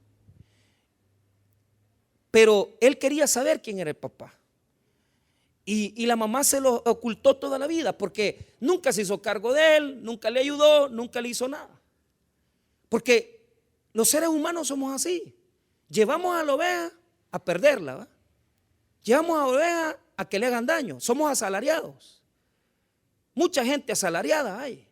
Pero él quería saber quién era el papá. Y la mamá se lo ocultó toda la vida porque nunca se hizo cargo de él, nunca le ayudó, nunca le hizo nada. Porque los seres humanos somos así. Llevamos a la oveja a perderla, ¿va? Llevamos a la oveja a que le hagan daño. Somos asalariados. Mucha gente asalariada hay.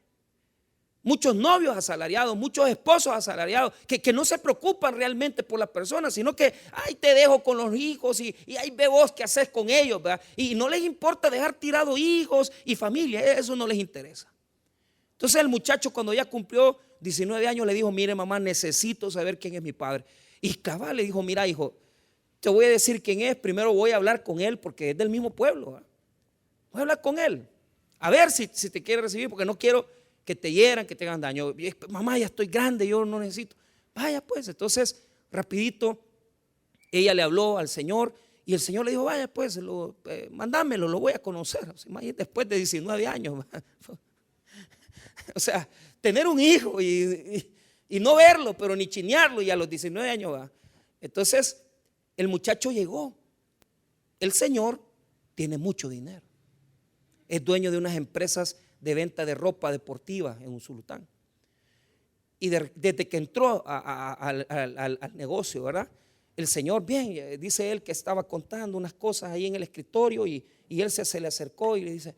Muchos novios asalariados, muchos esposos asalariados que no se preocupan realmente por las personas, sino que, ay, te dejo con los hijos y ahí ve vos qué haces con ellos, ¿verdad? Y no les importa dejar tirados hijos y familia, eso no les interesa. Entonces el muchacho, cuando ya cumplió 19 años, le dijo: mire, mamá, necesito saber quién es mi padre. Y cabal le dijo: mira, hijo, te voy a decir quién es, primero voy a hablar con él porque es del mismo pueblo, ¿verdad? Voy a hablar con él, a ver si te quiere recibir, porque no quiero que te hieran, que te hagan daño. Mamá, ya estoy grande, yo no necesito. Vaya pues. Entonces rapidito ella le habló al Señor y el Señor le dijo: vaya pues, mándamelo, lo voy a conocer. O sea, después de 19 años. O sea, tener un hijo y no verlo, pero ni chinearlo, y a los 19 años va. Entonces el muchacho llegó. El señor tiene mucho dinero, es dueño de unas empresas de venta de ropa deportiva en Usulután. Y desde que entró al negocio, ¿verdad? El señor, bien, dice él que estaba contando unas cosas ahí en el escritorio y él se le acercó y le dice: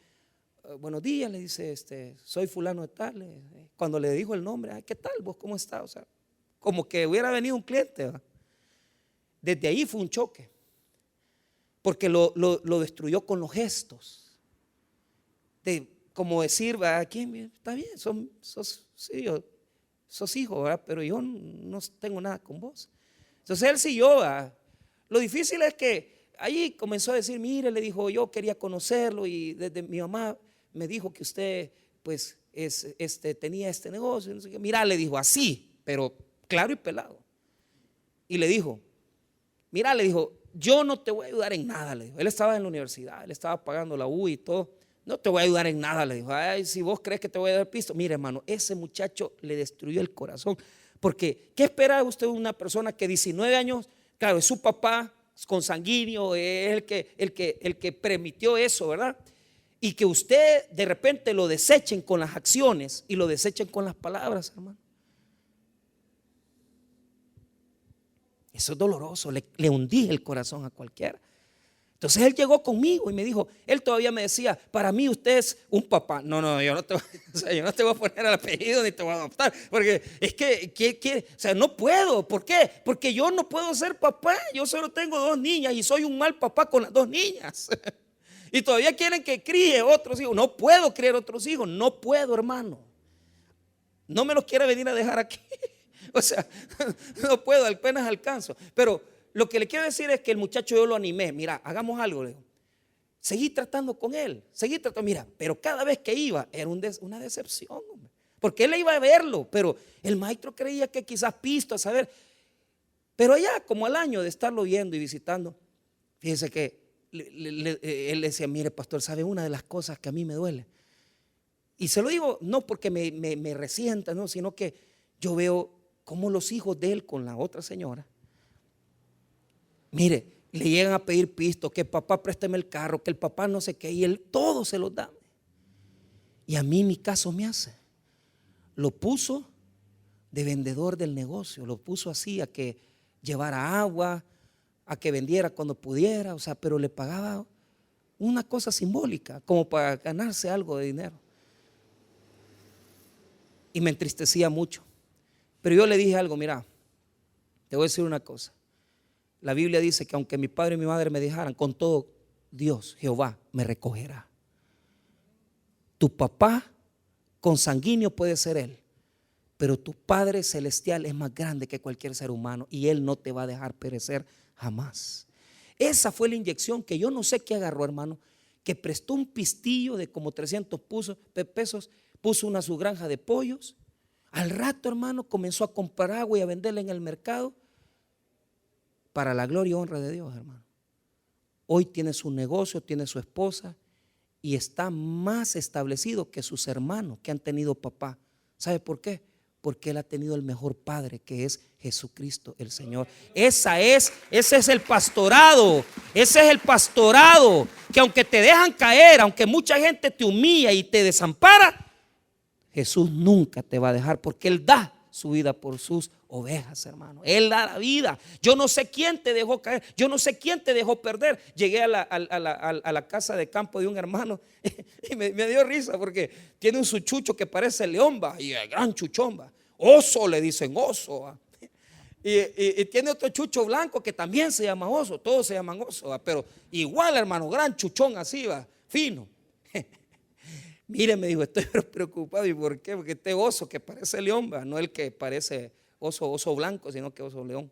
buenos días, le dice, soy fulano de tal. Cuando le dijo el nombre: ay, ¿qué tal vos? ¿Cómo estás? O sea, como que hubiera venido un cliente, ¿verdad? Desde ahí fue un choque, porque lo destruyó con los gestos de como decir: ¿quién? Está bien, sos hijo, ¿verdad? Pero yo no tengo nada con vos. Entonces él siguió, ¿verdad? Lo difícil es que ahí comenzó a decir: mire, le dijo, yo quería conocerlo y desde mi mamá me dijo que usted pues tenía este negocio. No sé qué. Mira, le dijo así, pero claro y pelado. Y le dijo: mira, le dijo, yo no te voy a ayudar en nada, le dijo. Él estaba en la universidad, él estaba pagando la U y todo. No te voy a ayudar en nada, le dijo. Ay, si vos crees que te voy a dar pisto. Mire, hermano, ese muchacho le destruyó el corazón. Porque, ¿qué espera usted de una persona que 19 años, claro, es su papá consanguíneo, es el que permitió eso, ¿verdad? Y que usted de repente lo desechen con las acciones y lo desechen con las palabras, hermano. Eso es doloroso, le hundí el corazón a cualquiera. Entonces él llegó conmigo y me dijo, él todavía me decía: para mí usted es un papá. No, yo no te voy a poner el apellido ni te voy a adoptar, porque es que o sea, no puedo. ¿Por qué? Porque yo no puedo ser papá, yo solo tengo 2 niñas y soy un mal papá con las 2 niñas. Y todavía quieren que críe otros hijos. No puedo criar otros hijos, no puedo, hermano. No me los quiere venir a dejar aquí. O sea, no puedo, apenas alcanzo. Pero lo que le quiero decir es que el muchacho, yo lo animé: mira, hagamos algo, le digo. Seguí tratando con él, seguí tratando, mira, pero cada vez que iba era una decepción, hombre, porque él iba a verlo, pero el maestro creía que quizás pisto, a saber. Pero ya como al año de estarlo viendo y visitando, fíjense que él decía: mire, pastor, ¿sabe una de las cosas que a mí me duele? Y se lo digo no porque me resienta, no, sino que yo veo cómo los hijos de él con la otra señora, mire, le llegan a pedir pisto, que papá présteme el carro, que el papá no sé qué, y él todo se los da. Y a mí mi caso me hace. Lo puso de vendedor del negocio, lo puso así, a que llevara agua, a que vendiera cuando pudiera, o sea, pero le pagaba una cosa simbólica, como para ganarse algo de dinero. Y me entristecía mucho. Pero yo le dije algo: mira, te voy a decir una cosa. La Biblia dice que aunque mi padre y mi madre me dejaran, con todo Dios, Jehová, me recogerá. Tu papá consanguíneo puede ser él, pero tu Padre celestial es más grande que cualquier ser humano y él no te va a dejar perecer jamás. Esa fue la inyección que yo no sé qué agarró, hermano, que prestó un pistillo de como 300 pesos, puso una su granja de pollos. Al rato, hermano, comenzó a comprar agua y a venderla en el mercado. Para la gloria y honra de Dios, hermano. Hoy tiene su negocio, tiene su esposa y está más establecido que sus hermanos que han tenido papá. ¿Sabe por qué? Porque Él ha tenido el mejor padre, que es Jesucristo el Señor. ese es el pastorado. Ese es el pastorado, que aunque te dejan caer, aunque mucha gente te humilla y te desampara, Jesús nunca te va a dejar, porque Él da su vida por sus ovejas, hermano. Él da la vida. Yo no sé quién te dejó caer, yo no sé quién te dejó perder. Llegué a la casa de campo de un hermano y me dio risa, porque tiene un chucho que parece león, va, y el gran chuchón, va. Oso, le dicen oso, va. Y tiene otro chucho blanco que también se llama oso. Todos se llaman oso, va, pero igual, hermano, gran chuchón así, va, fino. Mire, me dijo, estoy preocupado. ¿Y por qué? Porque este oso que parece león, ¿va? No el que parece oso blanco, sino que oso león.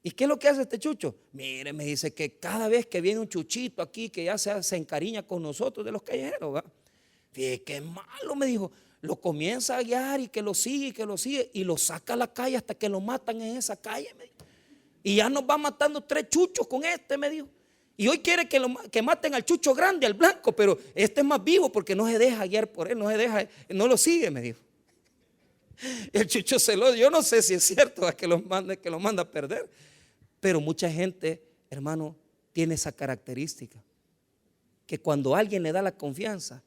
¿Y qué es lo que hace este chucho? Mire, me dice que cada vez que viene un chuchito aquí, que ya se encariña con nosotros de los callejeros, ¿va? Fíjate, qué malo, me dijo. Lo comienza a guiar y que lo sigue y lo saca a la calle hasta que lo matan en esa calle, me dijo. Y ya nos va matando 3 chuchos con este, me dijo. Y hoy quiere que maten al chucho grande, al blanco, pero este es más vivo porque no se deja guiar por él, no lo sigue, me dijo. El chucho celoso, yo no sé si es cierto que lo manda a perder, pero mucha gente, hermano, tiene esa característica, que cuando alguien le da la confianza,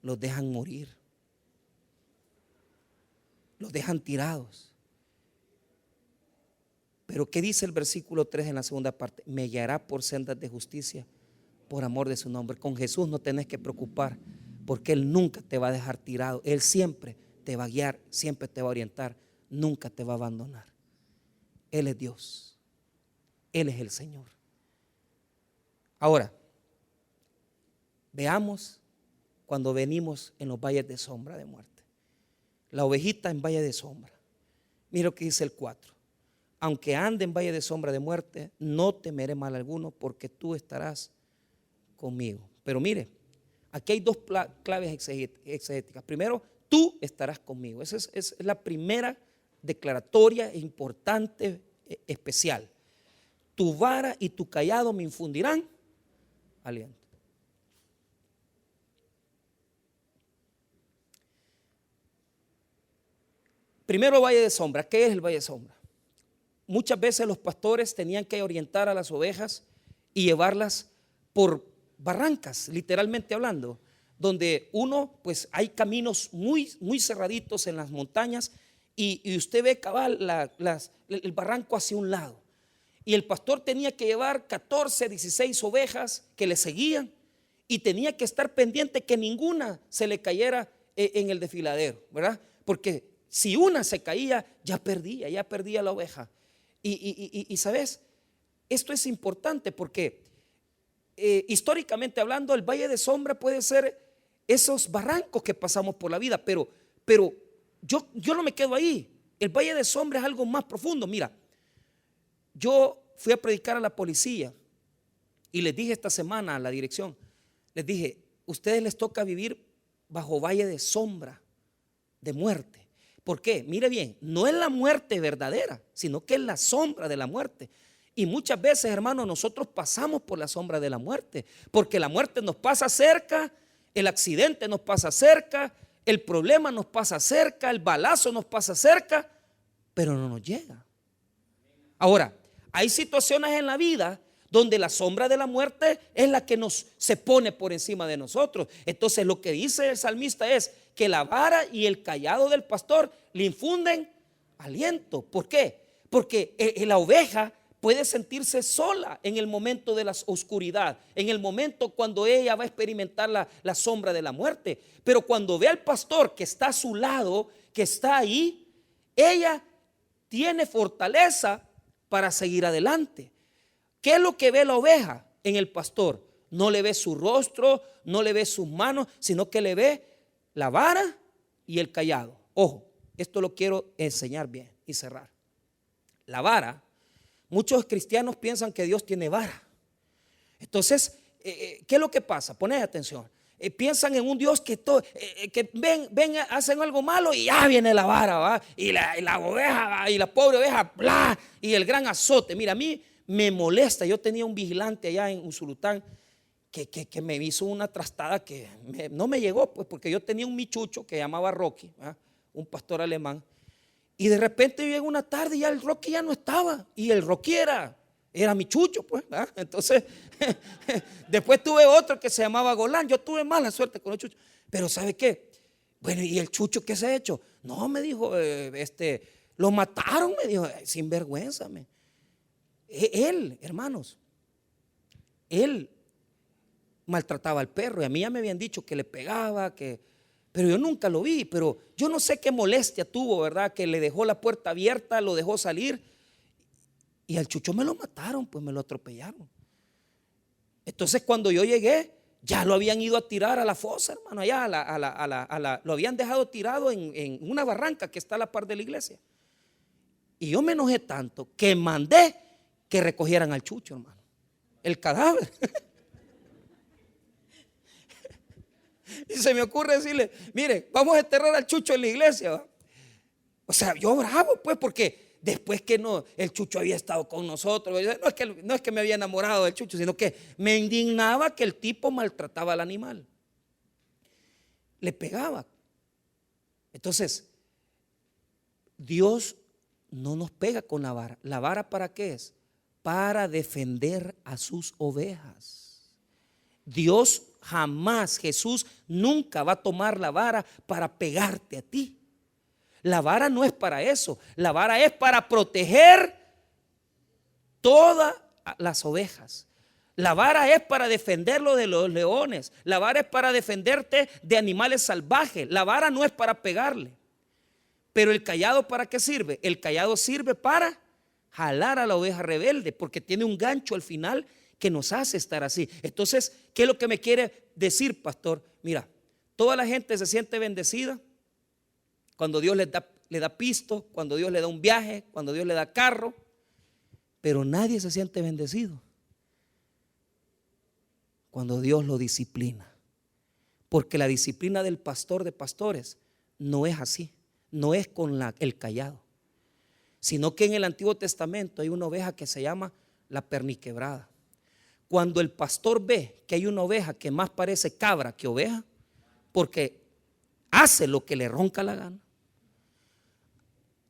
los dejan morir, los dejan tirados. Pero ¿qué dice el versículo 3 en la segunda parte? Me guiará por sendas de justicia por amor de su nombre. Con Jesús no tenés que preocupar, porque Él nunca te va a dejar tirado. Él siempre te va a guiar, siempre te va a orientar, nunca te va a abandonar. Él es Dios, Él es el Señor. Ahora, veamos cuando venimos en los valles de sombra de muerte. La ovejita en valle de sombra. Mira lo que dice el 4. Aunque ande en valle de sombra de muerte, no temeré mal alguno, porque tú estarás conmigo. Pero mire, aquí hay 2 claves exegéticas. Primero, tú estarás conmigo. Esa es la primera declaratoria importante, especial. Tu vara y tu cayado me infundirán aliento. Primero, valle de sombra. ¿Qué es el valle de sombra? Muchas veces los pastores tenían que orientar a las ovejas y llevarlas por barrancas, literalmente hablando, donde pues hay caminos muy cerraditos en las montañas y usted ve cabal el barranco hacia un lado. Y el pastor tenía que llevar 14, 16 ovejas que le seguían y tenía que estar pendiente que ninguna se le cayera en el desfiladero, ¿verdad? Porque si una se caía, ya perdía la oveja. Y sabes, esto es importante porque históricamente hablando, el valle de sombra puede ser esos barrancos que pasamos por la vida, pero yo no me quedo ahí. El valle de sombra es algo más profundo. Mira, yo fui a predicar a la policía y les dije esta semana a la dirección, les dije, ustedes les toca vivir bajo valle de sombra, de muerte. ¿Por qué? Mire bien, no es la muerte verdadera, sino que es la sombra de la muerte. Y muchas veces, hermanos, nosotros pasamos por la sombra de la muerte, porque la muerte nos pasa cerca, el accidente nos pasa cerca, el problema nos pasa cerca, el balazo nos pasa cerca, pero no nos llega. Ahora, hay situaciones en la vida donde la sombra de la muerte es la que se pone por encima de nosotros. Entonces lo que dice el salmista es que la vara y el cayado del pastor le infunden aliento. ¿Por qué? Porque la oveja puede sentirse sola en el momento de la oscuridad, en el momento cuando ella va a experimentar la sombra de la muerte. Pero cuando ve al pastor que está a su lado, que está ahí, ella tiene fortaleza para seguir adelante. ¿Qué es lo que ve la oveja en el pastor? No le ve su rostro, no le ve sus manos, sino que le ve la vara y el cayado. Ojo, esto lo quiero enseñar bien y cerrar. La vara, muchos cristianos piensan que Dios tiene vara. Entonces, ¿qué es lo que pasa? Poned atención. Piensan en un Dios que ven, hacen algo malo y ya viene la vara, ¿va? Y la oveja, ¿va? Y la pobre oveja, bla, y el gran azote. Mira, a mí me molesta. Yo tenía un vigilante allá en Usulután que me hizo una trastada que no me llegó, pues, porque yo tenía un michucho que llamaba Rocky, ¿va? Un pastor alemán, Y de repente yo llego una tarde y ya el Rocky ya no estaba. Y el Rocky era mi Chucho, pues, ¿verdad? Entonces, después tuve otro que se llamaba Golán. Yo tuve mala suerte con el Chucho. Pero ¿sabe qué? Bueno, ¿y el Chucho qué se ha hecho? No, me dijo, lo mataron, me dijo, sin vergüenza. Él, hermanos, él maltrataba al perro y a mí ya me habían dicho que le pegaba, pero yo nunca lo vi. Pero yo no sé qué molestia tuvo, ¿verdad? Que le dejó la puerta abierta, lo dejó salir y al Chucho me lo mataron, pues me lo atropellaron. Entonces cuando yo llegué, ya lo habían ido a tirar a la fosa, hermano, allá lo habían dejado tirado en una barranca que está a la par de la iglesia. Y yo me enojé tanto que mandé que recogieran al Chucho, hermano, el cadáver. Y se me ocurre decirle, mire, vamos a enterrar al Chucho en la iglesia, ¿va? O sea, yo bravo, pues, porque después que no, el Chucho había estado con nosotros, no es que me había enamorado del Chucho, sino que me indignaba que el tipo maltrataba al animal, le pegaba. Entonces, Dios no nos pega con la vara. ¿La vara para qué es? Para defender a sus ovejas. Dios jamás, Jesús nunca va a tomar la vara para pegarte a ti. La vara no es para eso. La vara es para proteger todas las ovejas. La vara es para defenderlo de los leones. La vara es para defenderte de animales salvajes. La vara no es para pegarle. Pero el cayado, ¿para qué sirve? El cayado sirve para jalar a la oveja rebelde, porque tiene un gancho al final que nos hace estar así. Entonces, ¿qué es lo que me quiere decir, pastor? Mira, toda la gente se siente bendecida cuando Dios le da pisto, cuando Dios le da un viaje, cuando Dios le da carro, pero nadie se siente bendecido cuando Dios lo disciplina, porque la disciplina del pastor de pastores no es así, no es con el cayado, sino que en el Antiguo Testamento hay una oveja que se llama la perniquebrada. Cuando el pastor ve que hay una oveja que más parece cabra que oveja, porque hace lo que le ronca la gana,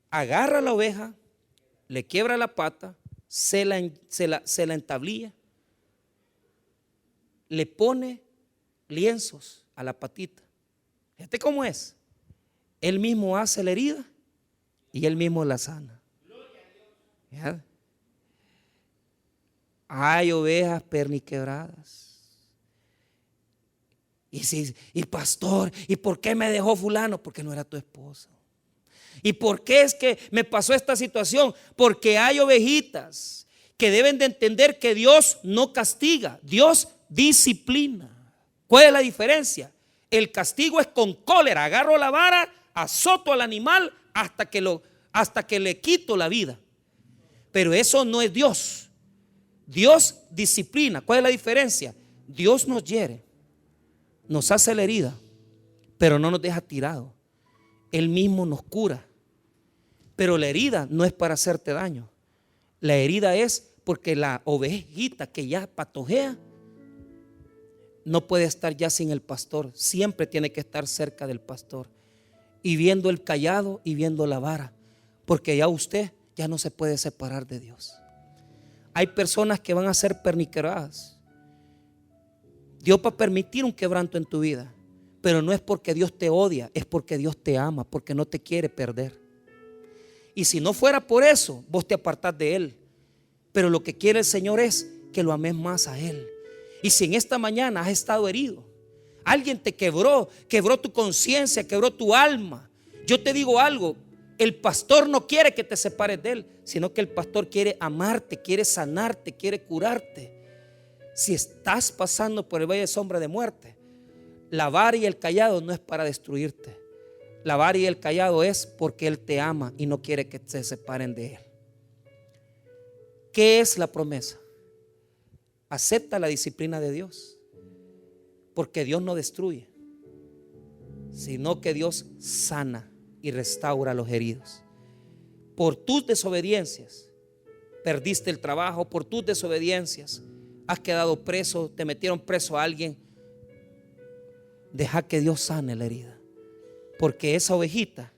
agarra a la oveja, le quiebra la pata, se la entablilla, le pone lienzos a la patita. Fíjate cómo es. Él mismo hace la herida y él mismo la sana. ¿Ya? Hay ovejas perniquebradas. Y pastor, ¿y por qué me dejó fulano? Porque no era tu esposa. ¿Y por qué es que me pasó esta situación? Porque hay ovejitas que deben de entender que Dios no castiga, Dios disciplina. ¿Cuál es la diferencia? El castigo es con cólera. Agarro la vara, azoto al animal hasta que le quito la vida. Pero eso no es Dios. Dios disciplina. ¿Cuál es la diferencia? Dios nos hiere, nos hace la herida, pero no nos deja tirado. Él mismo nos cura. Pero la herida no es para hacerte daño. La herida es porque la ovejita que ya patojea no puede estar ya sin el pastor. Siempre tiene que estar cerca del pastor y viendo el cayado y viendo la vara, porque ya usted ya no se puede separar de Dios. Hay personas que van a ser perniquebradas. Dios va a permitir un quebranto en tu vida, pero no es porque Dios te odia, es porque Dios te ama, porque no te quiere perder. Y si no fuera por eso, vos te apartás de Él. Pero lo que quiere el Señor es que lo ames más a Él. Y si en esta mañana has estado herido, alguien te quebró tu conciencia, quebró tu alma, yo te digo algo, el pastor no quiere que te separes de Él, sino que el pastor quiere amarte, quiere sanarte, quiere curarte. Si estás pasando por el valle de sombra de muerte, la vara y el cayado no es para destruirte. La vara y el cayado es porque Él te ama y no quiere que se separen de Él. ¿Qué es la promesa? Acepta la disciplina de Dios, porque Dios no destruye, sino que Dios sana y restaura a los heridos. Por tus desobediencias perdiste el trabajo, por tus desobediencias has quedado preso, te metieron preso a alguien. Deja que Dios sane la herida, porque esa ovejita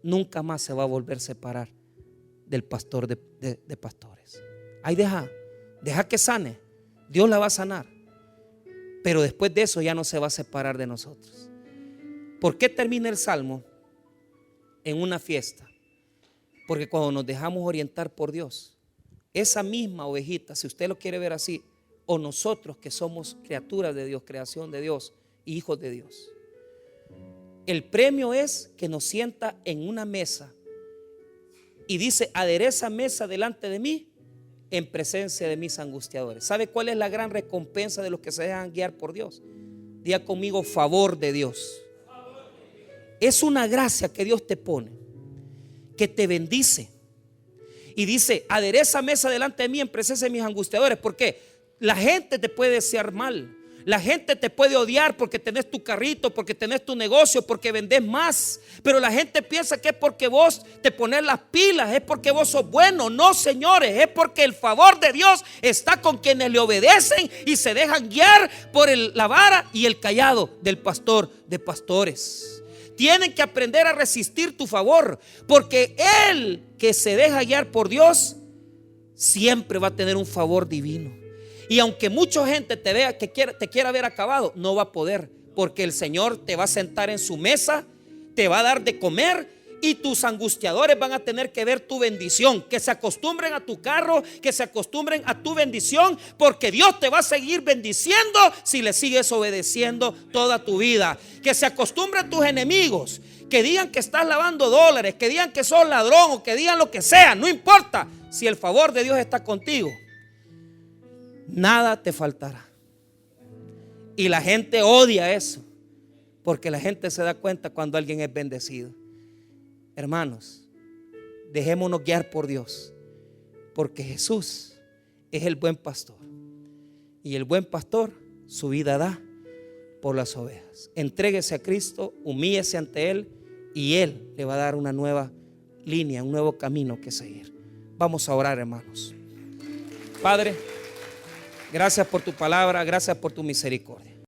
nunca más se va a volver a separar del pastor de pastores. Ahí deja que sane. Dios la va a sanar. Pero después de eso ya no se va a separar de nosotros. ¿Por qué termina el salmo en una fiesta? Porque cuando nos dejamos orientar por Dios, esa misma ovejita, si usted lo quiere ver así, o nosotros que somos criaturas de Dios, creación de Dios, hijos de Dios, el premio es que nos sienta en una mesa y dice: adereza mesa delante de mí en presencia de mis angustiadores. ¿Sabe cuál es la gran recompensa de los que se dejan guiar por Dios? Diga conmigo: favor de Dios. Es una gracia que Dios te pone, que te bendice. Y dice: adereza mesa delante de mí en presencia de mis angustiadores. ¿Por qué? La gente te puede desear mal. La gente te puede odiar porque tenés tu carrito, porque tenés tu negocio, porque vendés más. Pero la gente piensa que es porque vos te pones las pilas, es porque vos sos bueno. No, señores, es porque el favor de Dios está con quienes le obedecen y se dejan guiar por la vara y el cayado del pastor de pastores. Tienen que aprender a resistir tu favor, porque el que se deja guiar por Dios siempre va a tener un favor divino. Y aunque mucha gente te vea que te quiera ver acabado, no va a poder, porque el Señor te va a sentar en su mesa, te va a dar de comer, y tus angustiadores van a tener que ver tu bendición. Que se acostumbren a tu carro, que se acostumbren a tu bendición, porque Dios te va a seguir bendiciendo si le sigues obedeciendo toda tu vida. Que se acostumbren tus enemigos, que digan que estás lavando dólares, que digan que sos ladrón o que digan lo que sea, no importa. Si el favor de Dios está contigo, nada te faltará. Y la gente odia eso, porque la gente se da cuenta cuando alguien es bendecido. Hermanos, dejémonos guiar por Dios, porque Jesús es el buen pastor, y el buen pastor su vida da por las ovejas. Entréguese a Cristo, humíllese ante Él, y Él le va a dar una nueva línea, un nuevo camino que seguir. Vamos a orar, hermanos. Padre, gracias por tu palabra, gracias por tu misericordia.